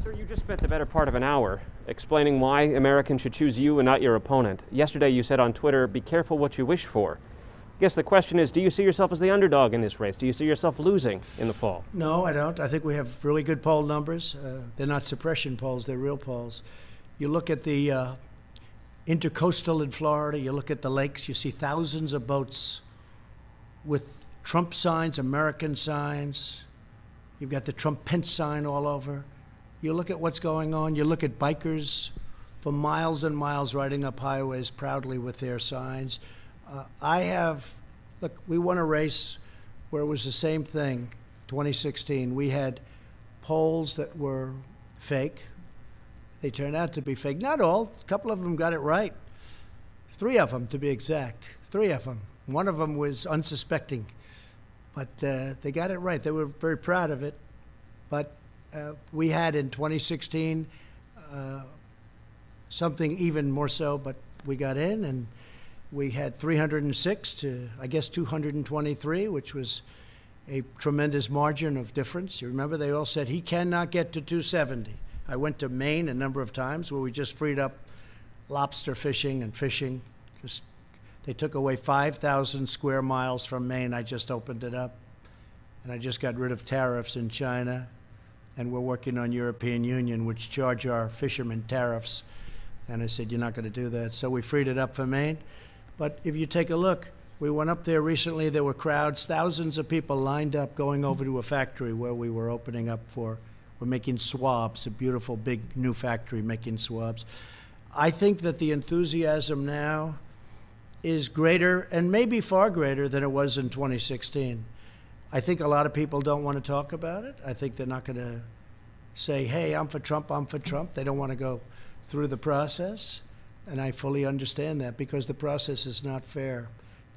Sir, you just spent the better part of an hour explaining why Americans should choose you and not your opponent. Yesterday you said on Twitter, be careful what you wish for. I guess the question is, do you see yourself as the underdog in this race? Do you see yourself losing in the fall? No, I don't. I think we have really good poll numbers. They're not suppression polls, they're real polls. You look at the intercoastal in Florida, you look at the lakes, you see thousands of boats with Trump signs, American signs. You've got the Trump-Pence sign all over. You look at what's going on. You look at bikers for miles and miles riding up highways proudly with their signs. Look, we won a race where it was the same thing, 2016. We had polls that were fake. They turned out to be fake. Not all. A couple of them got it right. 3 of them, to be exact. 3 of them. One of them was unsuspecting. But they got it right. They were very proud of it. But we had in 2016 something even more so, but we got in, and we had 306 to, I guess, 223, which was a tremendous margin of difference. You remember they all said he cannot get to 270. I went to Maine a number of times where we just freed up lobster fishing and fishing. They took away 5,000 square miles from Maine. I just opened it up, and I just got rid of tariffs in China. And we're working on European Union, which charge our fishermen tariffs. And I said, you're not going to do that. So we freed it up for Maine. But if you take a look, we went up there recently. There were crowds, thousands of people lined up going over to a factory where we were opening up for. We're making swabs, a beautiful big new factory making swabs. I think that the enthusiasm now is greater, and maybe far greater than it was in 2016. I think a lot of people don't want to talk about it. I think they're not going to say, hey, I'm for Trump, I'm for Trump. They don't want to go through the process. And I fully understand that because the process is not fair.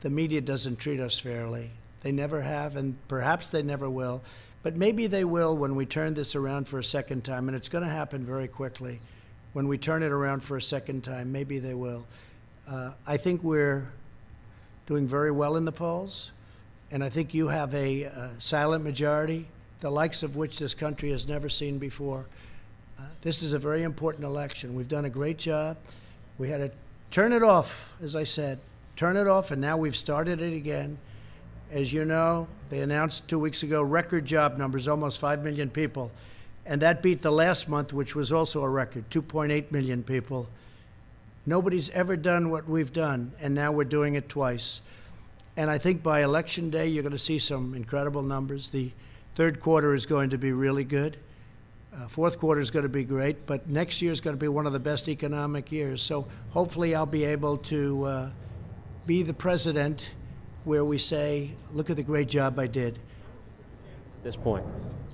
The media doesn't treat us fairly. They never have, and perhaps they never will. But maybe they will when we turn this around for a second time. And it's going to happen very quickly. When we turn it around for a second time, maybe they will. I think we're doing very well in the polls. And I think you have a silent majority, the likes of which this country has never seen before. This is a very important election. We've done a great job. We had to turn it off, as I said, turn it off, and now we've started it again. As you know, they announced 2 weeks ago record job numbers, almost 5 million people. And that beat the last month, which was also a record, 2.8 million people. Nobody's ever done what we've done, and now we're doing it twice. And I think by Election Day, you're going to see some incredible numbers. The third quarter is going to be really good. Fourth quarter is going to be great. But next year is going to be one of the best economic years. So hopefully I'll be able to be the president where we say, look at the great job I did. At this point.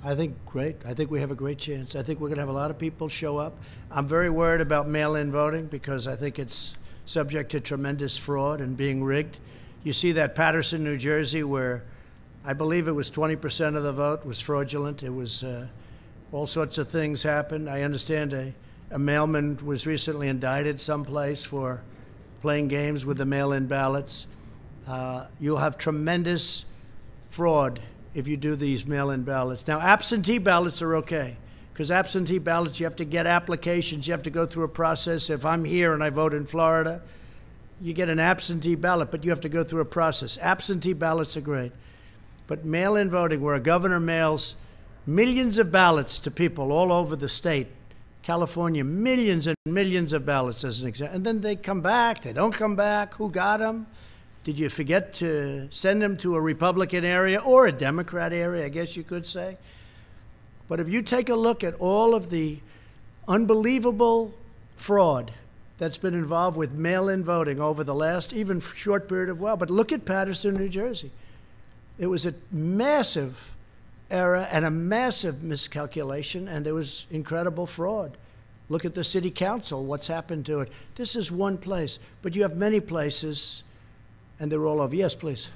I think great. I think we have a great chance. I think we're going to have a lot of people show up. I'm very worried about mail-in voting because I think it's subject to tremendous fraud and being rigged. You see that Paterson, New Jersey, where I believe it was 20% of the vote was fraudulent. It was all sorts of things happened. I understand a mailman was recently indicted someplace for playing games with the mail-in ballots. You'll have tremendous fraud if you do these mail-in ballots. Now, absentee ballots are okay, because absentee ballots, you have to get applications. You have to go through a process. If I'm here and I vote in Florida, you get an absentee ballot, but you have to go through a process. Absentee ballots are great. But mail-in voting, where a governor mails millions of ballots to people all over the state, California, millions and millions of ballots as an example, and then they come back, they don't come back, who got them? Did you forget to send them to a Republican area or a Democrat area, I guess you could say? But if you take a look at all of the unbelievable fraud that's been involved with mail-in voting over the last even short period of while. But look at Paterson, New Jersey. It was a massive error and a massive miscalculation, and there was incredible fraud. Look at the city council, what's happened to it. This is one place, but you have many places, and they're all over. Yes, please.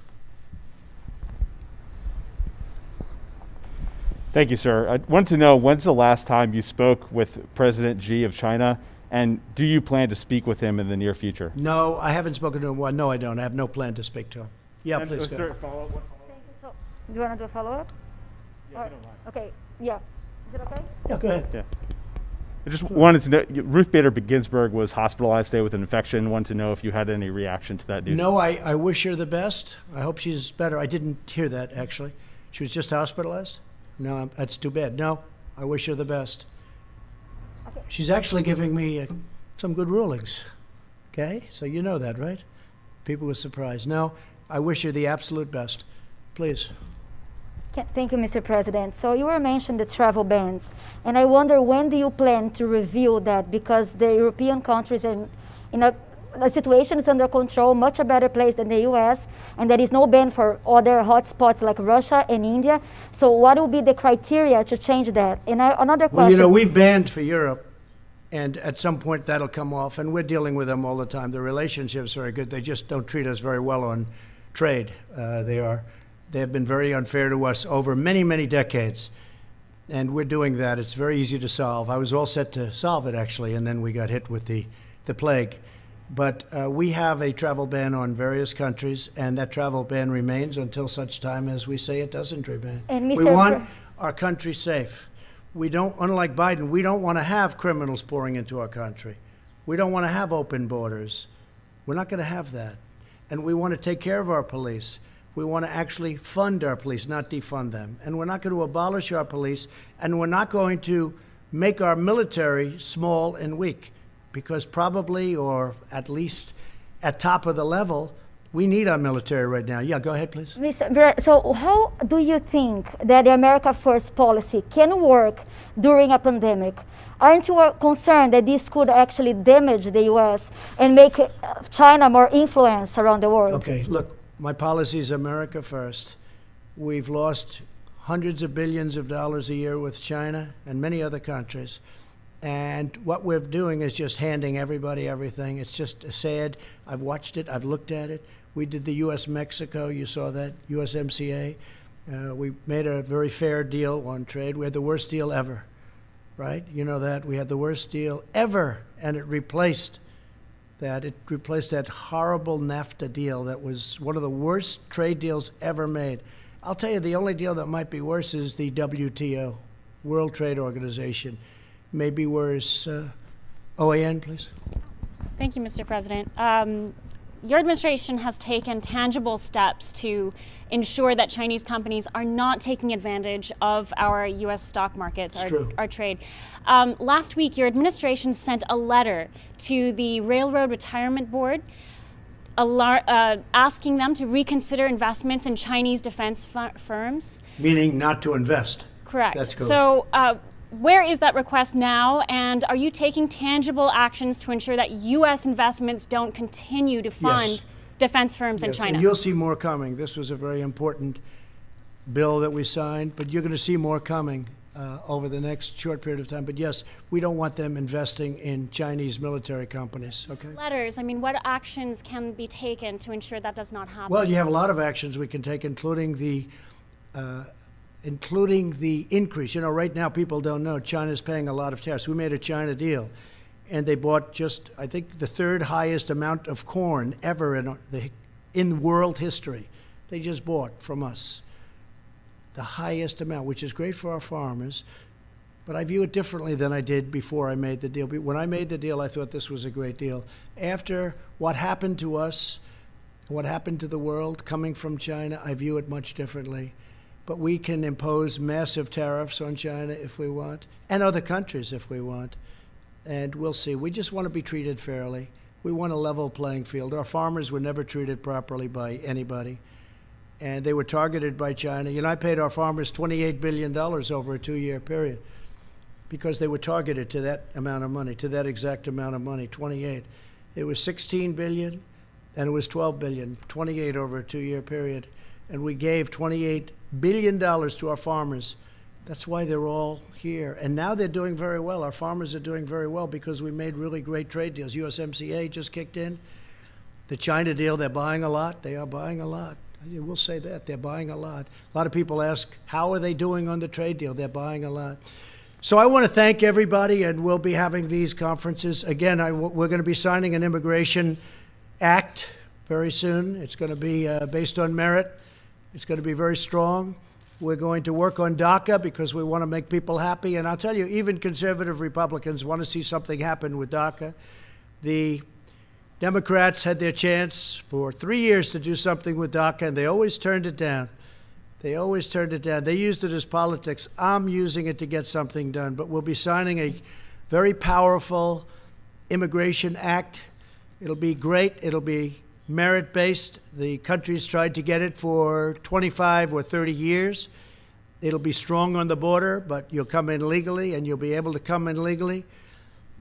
Thank you, sir. I want to know, when's the last time you spoke with President Xi of China? And do you plan to speak with him in the near future? No, I haven't spoken to him. Well, no, I don't. I have no plan to speak to him. Yeah, and please go. Thank you. So, do you want to do a follow-up? Yeah, if you don't mind. Okay, yeah. Is it okay? Yeah, go ahead. Yeah. I just wanted to know, Ruth Bader Ginsburg was hospitalized today with an infection. Wanted to know if you had any reaction to that news. No, I wish her the best. I hope she's better. I didn't hear that, actually. She was just hospitalized? No, that's too bad. No, I wish her the best. She's actually giving me some good rulings. Okay? So you know that, right? People were surprised. No, I wish her the absolute best. Please. Thank you, Mr. President. So you were mentioning the travel bans, and I wonder when do you plan to review that, because the European countries are in the situation is under control, much a better place than the U.S., and there is no ban for other hotspots like Russia and India. So what will be the criteria to change that? And another question. Well, you know, we've banned for Europe, and at some point that'll come off, and we're dealing with them all the time. The relationship's very good. They just don't treat us very well on trade. They have been very unfair to us over many, many decades, and we're doing that. It's very easy to solve. I was all set to solve it, actually, and then we got hit with the plague. But we have a travel ban on various countries, and that travel ban remains until such time as we say it doesn't remain. And Mr. We want our country safe. We don't, unlike Biden, we don't want to have criminals pouring into our country. We don't want to have open borders. We're not going to have that. And we want to take care of our police. We want to actually fund our police, not defund them. And we're not going to abolish our police, and we're not going to make our military small and weak, because probably, or at least at top of the level, we need our military right now. Yeah, go ahead, please. So how do you think that the America First policy can work during a pandemic? Aren't you concerned that this could actually damage the U.S. and make China more influence around the world? Okay, look. My policy is America first. We've lost hundreds of billions of dollars a year with China and many other countries. And what we're doing is just handing everybody everything. It's just sad. I've watched it. I've looked at it. We did the U.S.-Mexico. You saw that, USMCA. We made a very fair deal on trade. We had the worst deal ever, right? You know that. We had the worst deal ever, and it replaced that horrible NAFTA deal that was one of the worst trade deals ever made. I'll tell you, the only deal that might be worse is the WTO, World Trade Organization. Maybe worse. OAN, please. Thank you, Mr. President. Your administration has taken tangible steps to ensure that Chinese companies are not taking advantage of our U.S. stock markets, our trade. Last week, your administration sent a letter to the Railroad Retirement Board asking them to reconsider investments in Chinese defense firms. Meaning not to invest. Correct. That's correct. So where is that request now, and are you taking tangible actions to ensure that U.S. investments don't continue to fund defense firms in China? And you'll see more coming. This was a very important bill that we signed, but you're going to see more coming over the next short period of time. But yes, we don't want them investing in Chinese military companies, okay? Letters, I mean, what actions can be taken to ensure that does not happen? Well, you have a lot of actions we can take, including the increase. You know, right now people don't know China's paying a lot of tariffs. We made a China deal, and they bought just, I think, the third highest amount of corn ever in world history. They just bought from us the highest amount, which is great for our farmers. But I view it differently than I did before I made the deal. When I made the deal, I thought this was a great deal. After what happened to us, what happened to the world coming from China, I view it much differently. But we can impose massive tariffs on China if we want, and other countries if we want. And we'll see. We just want to be treated fairly. We want a level playing field. Our farmers were never treated properly by anybody, and they were targeted by China. You know, I paid our farmers $28 billion over a 2-year period because they were targeted to that amount of money, to that exact amount of money, 28. It was 16 billion, and it was 12 billion, 28 over a 2-year period. And we gave $28 billion to our farmers. That's why they're all here. And now they're doing very well. Our farmers are doing very well because we made really great trade deals. USMCA just kicked in. The China deal, they're buying a lot. They are buying a lot. We'll say that. They're buying a lot. A lot of people ask, how are they doing on the trade deal? They're buying a lot. So I want to thank everybody, and we'll be having these conferences. Again, we're going to be signing an immigration act very soon. It's going to be based on merit. It's going to be very strong. We're going to work on DACA because we want to make people happy. And I'll tell you, even conservative Republicans want to see something happen with DACA. The Democrats had their chance for 3 years to do something with DACA, and they always turned it down. They always turned it down. They used it as politics. I'm using it to get something done. But we'll be signing a very powerful Immigration Act. It'll be great. It'll be merit-based. The country's tried to get it for 25 or 30 years. It'll be strong on the border, but you'll come in legally, and you'll be able to come in legally.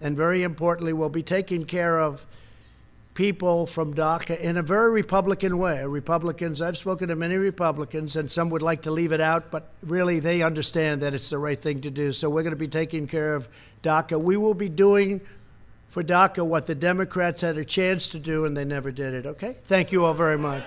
And very importantly, we'll be taking care of people from DACA in a very Republican way. Republicans, I've spoken to many Republicans, and some would like to leave it out, but really they understand that it's the right thing to do. So we're going to be taking care of DACA. We will be doing for DACA what the Democrats had a chance to do and they never did it, okay? Thank you all very much.